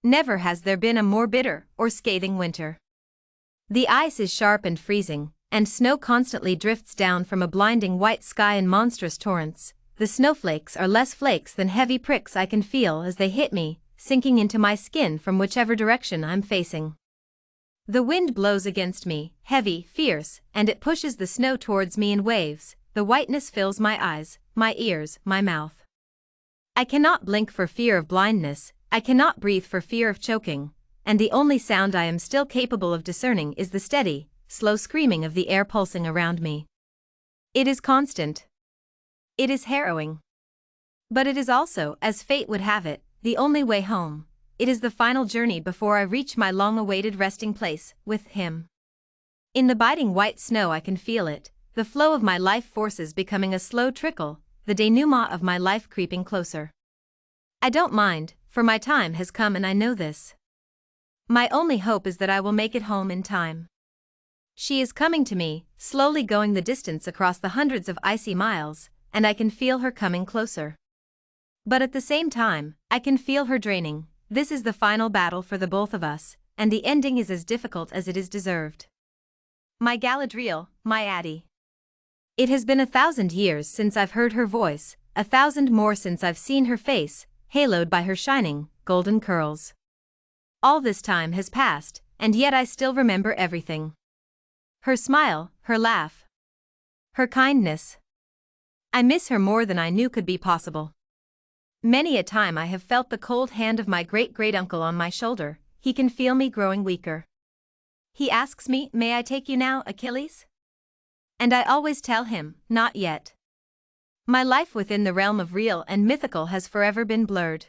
Never has there been a more bitter or scathing winter. The ice is sharp and freezing, and snow constantly drifts down from a blinding white sky in monstrous torrents. The snowflakes are less flakes than heavy pricks I can feel as they hit me, sinking into my skin from whichever direction I'm facing. The wind blows against me, heavy, fierce, and it pushes the snow towards me in waves. The whiteness fills my eyes, my ears, my mouth. I cannot blink for fear of blindness, I cannot breathe for fear of choking, and the only sound I am still capable of discerning is the steady, slow screaming of the air pulsing around me. It is constant. It is harrowing. But it is also, as fate would have it, the only way home. It is the final journey before I reach my long-awaited resting place, with him. In the biting white snow I can feel it, the flow of my life forces becoming a slow trickle, the denouement of my life creeping closer. I don't mind, for my time has come and I know this. My only hope is that I will make it home in time. She is coming to me, slowly going the distance across the hundreds of icy miles, and I can feel her coming closer. But at the same time, I can feel her draining. This is the final battle for the both of us, and the ending is as difficult as it is deserved. My Galadriel, my Addie. It has been 1,000 years since I've heard her voice, 1,000 more since I've seen her face, haloed by her shining, golden curls. All this time has passed, and yet I still remember everything. Her smile, her laugh, her kindness. I miss her more than I knew could be possible. Many a time I have felt the cold hand of my great-great-uncle on my shoulder. He can feel me growing weaker. He asks me, "May I take you now, Achilles?" And I always tell him, "Not yet." My life within the realm of real and mythical has forever been blurred.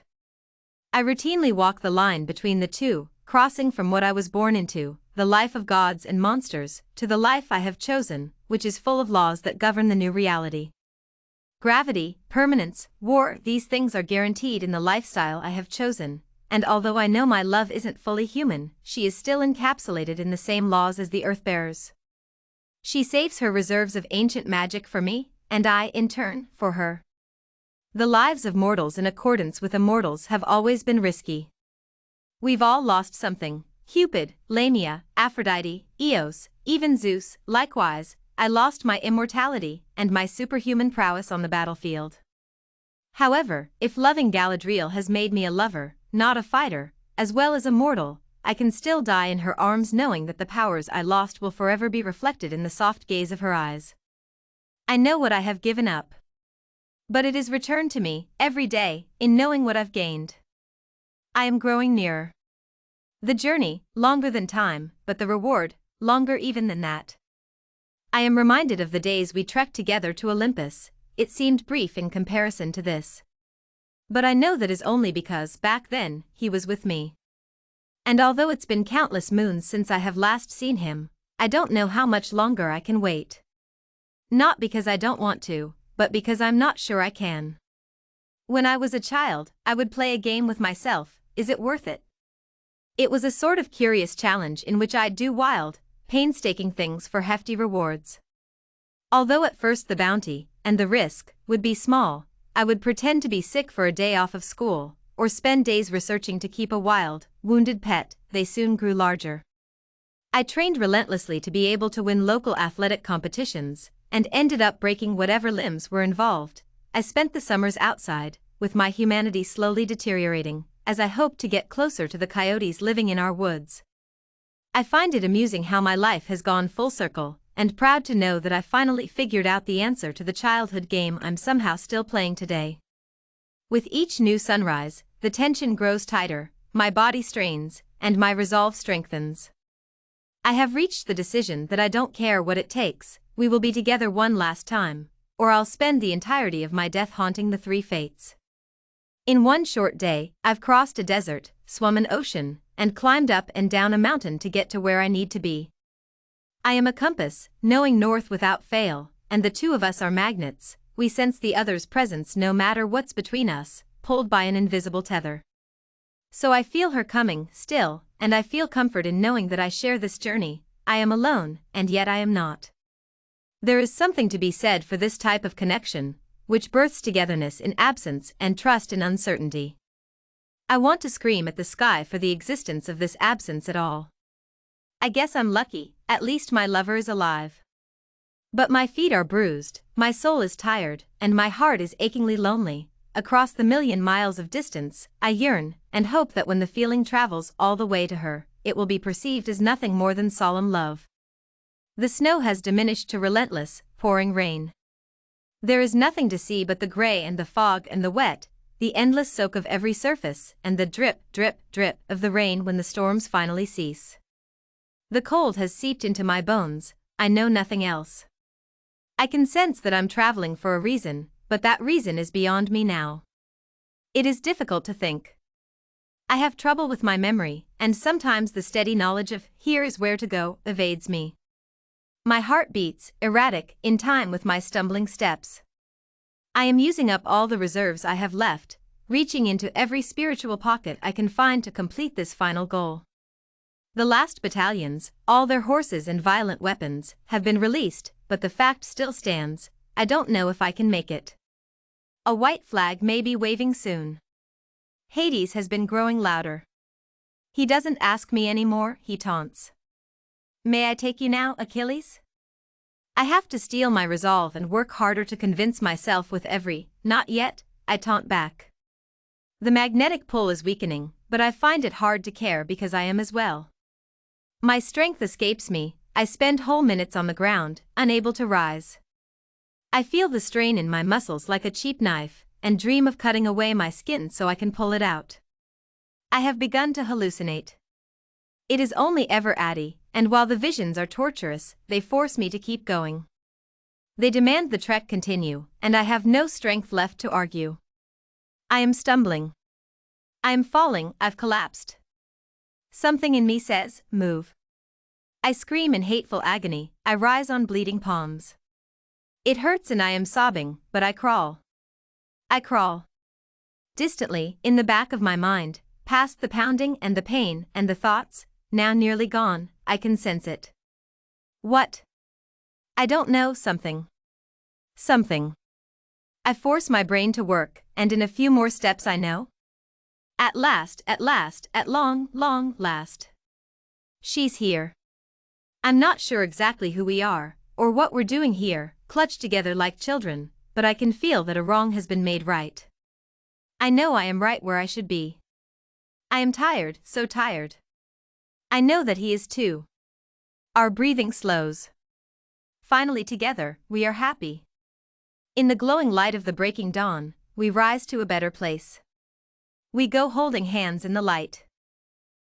I routinely walk the line between the two, crossing from what I was born into, the life of gods and monsters, to the life I have chosen, which is full of laws that govern the new reality. Gravity, permanence, war, these things are guaranteed in the lifestyle I have chosen, and although I know my love isn't fully human, she is still encapsulated in the same laws as the Earthbearers. She saves her reserves of ancient magic for me, and I, in turn, for her. The lives of mortals in accordance with immortals have always been risky. We've all lost something. Cupid, Lamia, Aphrodite, Eos, even Zeus. Likewise, I lost my immortality and my superhuman prowess on the battlefield. However, if loving Galadriel has made me a lover, not a fighter, as well as a mortal, I can still die in her arms knowing that the powers I lost will forever be reflected in the soft gaze of her eyes. I know what I have given up. But it is returned to me, every day, in knowing what I've gained. I am growing nearer. The journey, longer than time, but the reward, longer even than that. I am reminded of the days we trekked together to Olympus. It seemed brief in comparison to this. But I know that is only because, back then, he was with me. And although it's been countless moons since I have last seen him, I don't know how much longer I can wait. Not because I don't want to, but because I'm not sure I can. When I was a child, I would play a game with myself. Is it worth it? It was a sort of curious challenge in which I'd do wild, painstaking things for hefty rewards. Although at first the bounty, and the risk, would be small, I would pretend to be sick for a day off of school, or spend days researching to keep a wild, wounded pet. They soon grew larger. I trained relentlessly to be able to win local athletic competitions, and ended up breaking whatever limbs were involved. I spent the summers outside, with my humanity slowly deteriorating, as I hoped to get closer to the coyotes living in our woods. I find it amusing how my life has gone full circle, and proud to know that I finally figured out the answer to the childhood game I'm somehow still playing today. With each new sunrise, the tension grows tighter, my body strains, and my resolve strengthens. I have reached the decision that I don't care what it takes, we will be together one last time, or I'll spend the entirety of my death haunting the three fates. In one short day, I've crossed a desert, swum an ocean, and climbed up and down a mountain to get to where I need to be. I am a compass, knowing north without fail, and the two of us are magnets. We sense the other's presence no matter what's between us, pulled by an invisible tether. So I feel her coming, still, and I feel comfort in knowing that I share this journey. I am alone, and yet I am not. There is something to be said for this type of connection, which births togetherness in absence and trust in uncertainty. I want to scream at the sky for the existence of this absence at all. I guess I'm lucky, at least my lover is alive. But my feet are bruised, my soul is tired, and my heart is achingly lonely. Across the million miles of distance, I yearn, and hope that when the feeling travels all the way to her, it will be perceived as nothing more than solemn love. The snow has diminished to relentless, pouring rain. There is nothing to see but the gray and the fog and the wet, the endless soak of every surface, and the drip, drip, drip of the rain when the storms finally cease. The cold has seeped into my bones, I know nothing else. I can sense that I'm traveling for a reason, but that reason is beyond me now. It is difficult to think. I have trouble with my memory, and sometimes the steady knowledge of here is where to go evades me. My heart beats, erratic, in time with my stumbling steps. I am using up all the reserves I have left, reaching into every spiritual pocket I can find to complete this final goal. The last battalions, all their horses and violent weapons, have been released, but the fact still stands, I don't know if I can make it. A white flag may be waving soon. Hades has been growing louder. He doesn't ask me anymore, he taunts. May I take you now, Achilles? I have to steel my resolve and work harder to convince myself with every, not yet, I taunt back. The magnetic pull is weakening, but I find it hard to care because I am as well. My strength escapes me, I spend whole minutes on the ground, unable to rise. I feel the strain in my muscles like a cheap knife, and dream of cutting away my skin so I can pull it out. I have begun to hallucinate. It is only ever Addie, and while the visions are torturous, they force me to keep going. They demand the trek continue, and I have no strength left to argue. I am stumbling. I am falling, I've collapsed. Something in me says, move. I scream in hateful agony, I rise on bleeding palms. It hurts and I am sobbing, but I crawl. I crawl. Distantly, in the back of my mind, past the pounding and the pain and the thoughts, now nearly gone, I can sense it. What? I don't know, something. Something. I force my brain to work, and in a few more steps I know. At last, at long, long last. She's here. I'm not sure exactly who we are, or what we're doing here, clutched together like children, but I can feel that a wrong has been made right. I know I am right where I should be. I am tired, so tired. I know that he is too. Our breathing slows. Finally together, we are happy. In the glowing light of the breaking dawn, we rise to a better place. We go holding hands in the light.